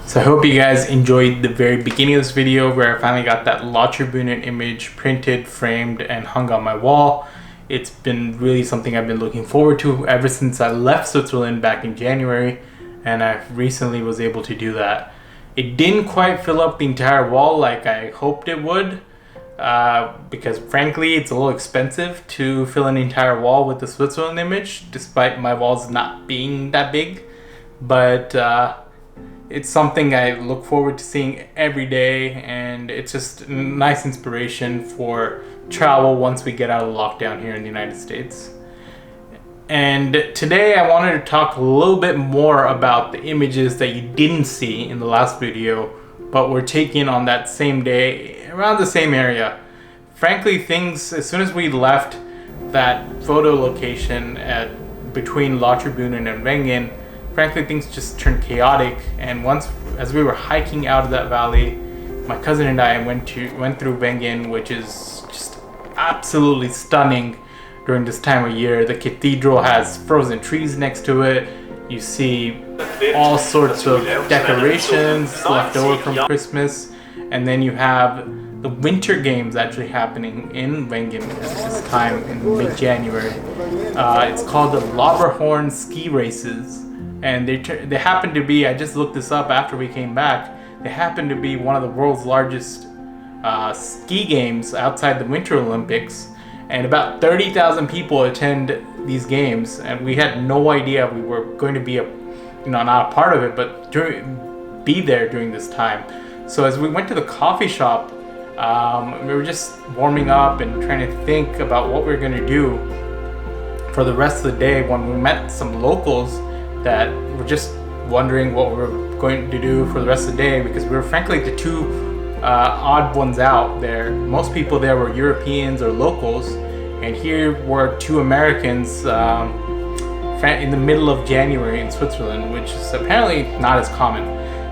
So I hope you guys enjoyed the very beginning of this video where I finally got that Lauterbrunnen image printed, framed, and hung on my wall. It's been really something I've been looking forward to ever since I left Switzerland back in January, and I recently was able to do that. It didn't quite fill up the entire wall like I hoped it would, because frankly it's a little expensive to fill an entire wall with the Switzerland image, despite my walls not being that big. But it's something I look forward to seeing every day, and it's just a nice inspiration for travel once we get out of lockdown here in the United States. And today I wanted to talk a little bit more about the images that you didn't see in the last video, but were taken on that same day around the same area. Frankly, things, as soon as we left that photo location between Lauterbrunnen and Wengen, frankly things just turned chaotic. And as we were hiking out of that valley, my cousin and I went through Wengen, which is just absolutely stunning during this time of year. The cathedral has frozen trees next to it. You see all sorts of decorations left over from Christmas, and then you have the winter games actually happening in Wengen at this time in mid-January. It's called the Lauberhorn ski races. And they happen to be, I just looked this up after we came back, they happen to be one of the world's largest ski games outside the Winter Olympics. And about 30,000 people attend these games, and we had no idea we were going to be not a part of it, but be there during this time. So as we went to the coffee shop, we were just warming up and trying to think about what we were going to do for the rest of the day, when we met some locals that were just wondering what we were going to do for the rest of the day, because we were frankly the two odd ones out there. Most people there were Europeans or locals, and here were two Americans in the middle of January in Switzerland, which is apparently not as common.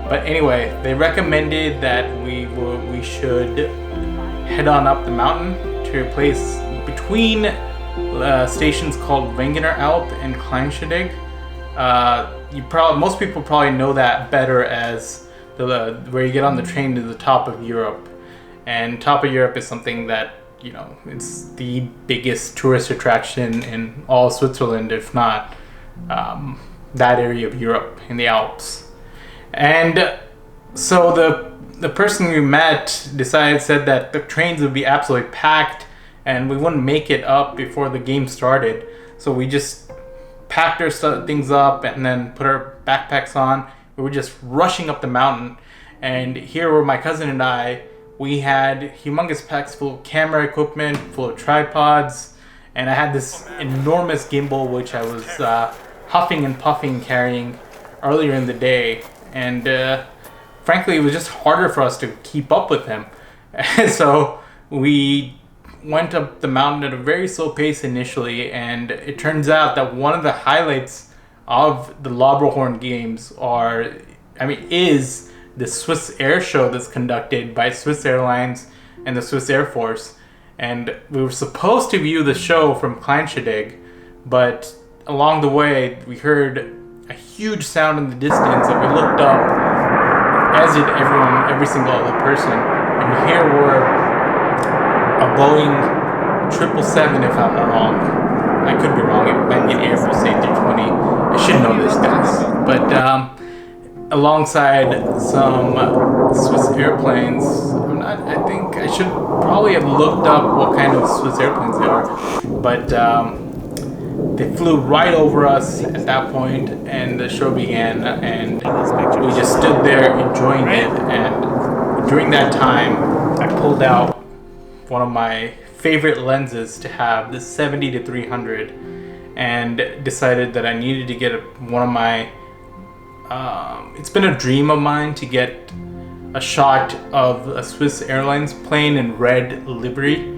But anyway, they recommended that we should head on up the mountain to a place between stations called Wengener Alp and Kleinstedig. Most people probably know that better as where you get on the train to the top of Europe. And top of Europe is something that, you know, it's the biggest tourist attraction in all Switzerland, if not that area of Europe in the Alps. And so the person we met said that the trains would be absolutely packed and we wouldn't make it up before the game started. So we just packed our things up and then put our backpacks on. We were just rushing up the mountain. And here were my cousin and I. We had humongous packs full of camera equipment, full of tripods, and I had this enormous gimbal which I was huffing and puffing carrying earlier in the day. And frankly, it was just harder for us to keep up with him. So we went up the mountain at a very slow pace initially, and it turns out that one of the highlights of the Lauberhorn Games is the Swiss Air Show that's conducted by Swiss Airlines and the Swiss Air Force. And we were supposed to view the show from Kleinstadeg, but along the way we heard a huge sound in the distance, and we looked up, as did every single other person, and here were a Boeing 777, if I'm not wrong. I could be wrong. It might be an Airbus A320. I should know this, guys. But alongside some Swiss airplanes, I think I should probably have looked up what kind of Swiss airplanes they are. But they flew right over us at that point, and the show began, and we just stood there enjoying it. And during that time, I pulled out one of my favorite lenses to have, the 70-300, and decided that I needed to get one of my it's been a dream of mine to get a shot of a Swiss Airlines plane in red livery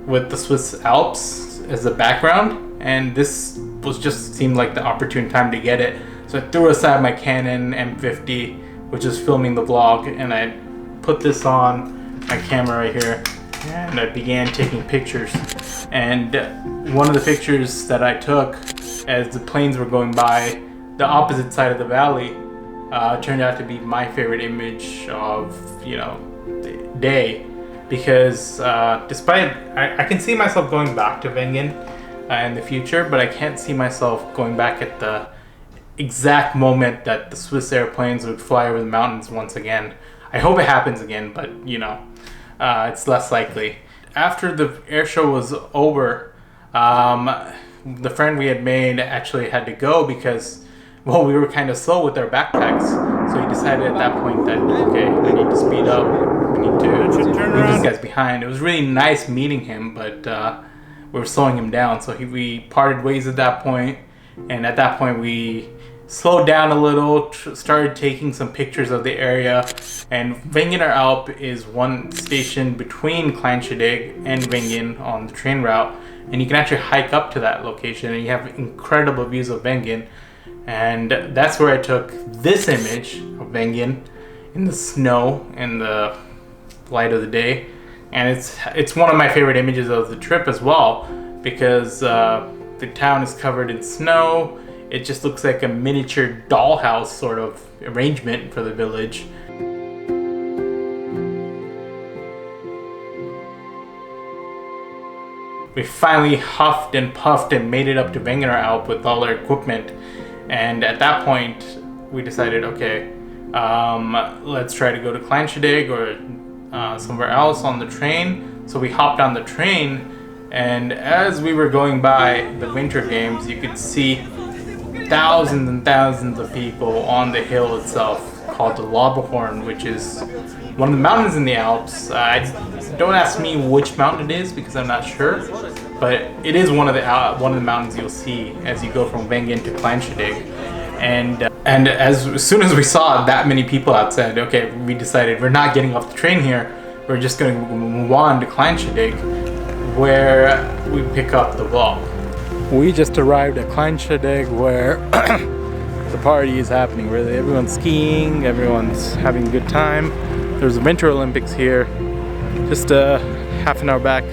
with the Swiss Alps as the background, and this seemed like the opportune time to get it. So I threw aside my Canon M50, which is filming the vlog, and I put this on my camera right here, and I began taking pictures. And one of the pictures that I took as the planes were going by the opposite side of the valley turned out to be my favorite image of, you know, the day, because despite I can see myself going back to Wengen in the future, but I can't see myself going back at the exact moment that the Swiss airplanes would fly over the mountains once again. I hope it happens again, but you know, it's less likely. After the air show was over, the friend we had made actually had to go because, well, we were kind of slow with our backpacks. So he decided at that point that, okay, we need to speed up. We need to leave these guys behind. It was really nice meeting him, but we were slowing him down. So we parted ways at that point. And at that point, we slowed down a little, started taking some pictures of the area. And Wengener Alp is one station between Kleinstadeg and Wengen on the train route. And you can actually hike up to that location, and you have incredible views of Wengen. And that's where I took this image of Wengen in the snow in the light of the day. And it's one of my favorite images of the trip as well, because the town is covered in snow. It just looks like a miniature dollhouse sort of arrangement for the village. We finally huffed and puffed and made it up to Wengener Alp with all our equipment. And at that point, we decided, okay, let's try to go to Kleinstadeg or somewhere else on the train. So we hopped on the train, and as we were going by the winter games, you could see thousands and thousands of people on the hill itself called the Lauberhorn, which is one of the mountains in the Alps. Don't ask me which mountain it is because I'm not sure, but it is one of the mountains you'll see as you go from Wengen to Kleinstadeg. And as soon as we saw that many people outside, okay, we decided we're not getting off the train here. We're just going to move on to Kleinstadeg, where we pick up the vlog. We just arrived at Kleinstadeg, where the party is happening. Really, everyone's skiing, everyone's having a good time. There's the Winter Olympics here, just half an hour back.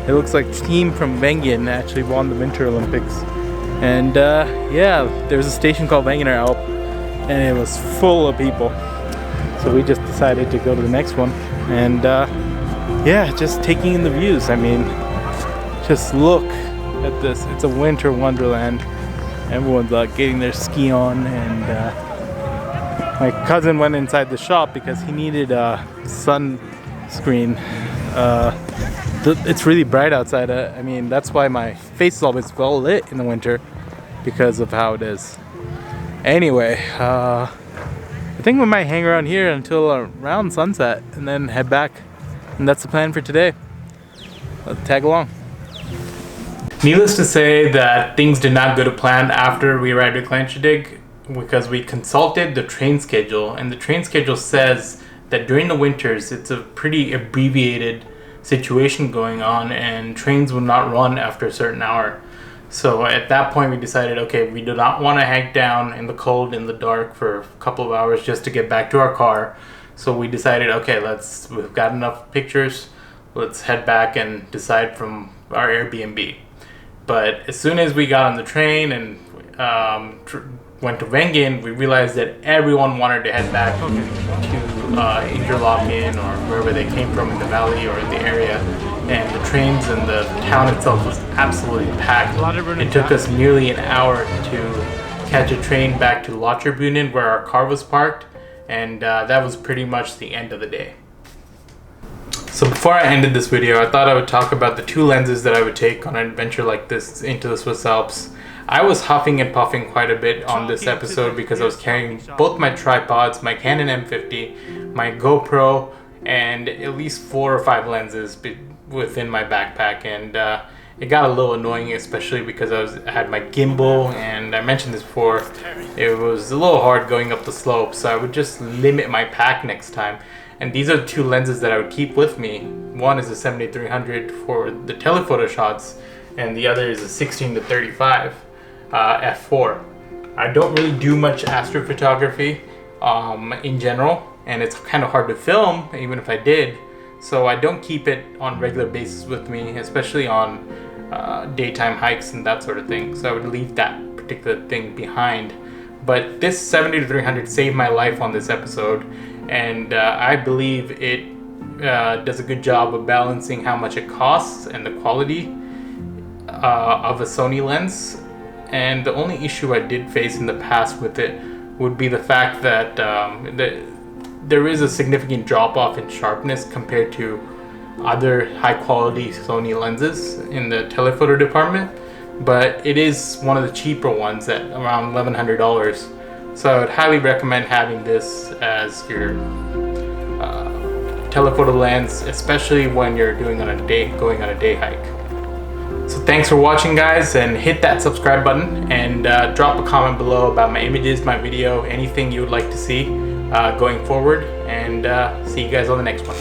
It looks like the team from Wengen actually won the Winter Olympics. And yeah, there's a station called Wengener Alp, and it was full of people. So we just decided to go to the next one and yeah, just taking in the views. I mean, just look at this. It's a winter wonderland. Everyone's getting their ski on, and my cousin went inside the shop because he needed a sunscreen. It's really bright outside. I mean, that's why my face is always well lit in the winter, because of how it is. Anyway, I think we might hang around here until around sunset and then head back. And that's the plan for today. Let's tag along. Needless to say that things did not go to plan after we arrived at Clanchadig, because we consulted the train schedule, and the train schedule says that during the winters it's a pretty abbreviated situation going on and trains will not run after a certain hour. So at that point we decided, okay, we do not want to hang down in the cold, in the dark for a couple of hours just to get back to our car. So we decided, okay, we've got enough pictures, let's head back and decide from our Airbnb. But as soon as we got on the train and went to Wengen, we realized that everyone wanted to head back to Interlaken or wherever they came from in the valley or in the area. And the trains and the town itself was absolutely packed. It took us nearly an hour to catch a train back to Lotjerbühnen where our car was parked, and that was pretty much the end of the day. So before I ended this video, I thought I would talk about the two lenses that I would take on an adventure like this into the Swiss Alps. I was huffing and puffing quite a bit on this episode because I was carrying both my tripods, my Canon M50, my GoPro, and at least 4 or 5 lenses within my backpack, and it got a little annoying, especially because I had my gimbal, and I mentioned this before, it was a little hard going up the slope, so I would just limit my pack next time. And these are the two lenses that I would keep with me. One is a 70-300 for the telephoto shots, and the other is a 16-35 f4. I don't really do much astrophotography in general, and it's kind of hard to film even if I did, so I don't keep it on regular basis with me, especially on daytime hikes and that sort of thing. So I would leave that particular thing behind. But this 70-300 saved my life on this episode, and I believe it does a good job of balancing how much it costs and the quality of a Sony lens. And the only issue I did face in the past with it would be the fact that there is a significant drop off in sharpness compared to other high quality Sony lenses in the telephoto department, but it is one of the cheaper ones at around $1,100. So I would highly recommend having this as your telephoto lens, especially when you're going on a day hike. So thanks for watching, guys, and hit that subscribe button, and drop a comment below about my images, my video, anything you would like to see going forward, and see you guys on the next one.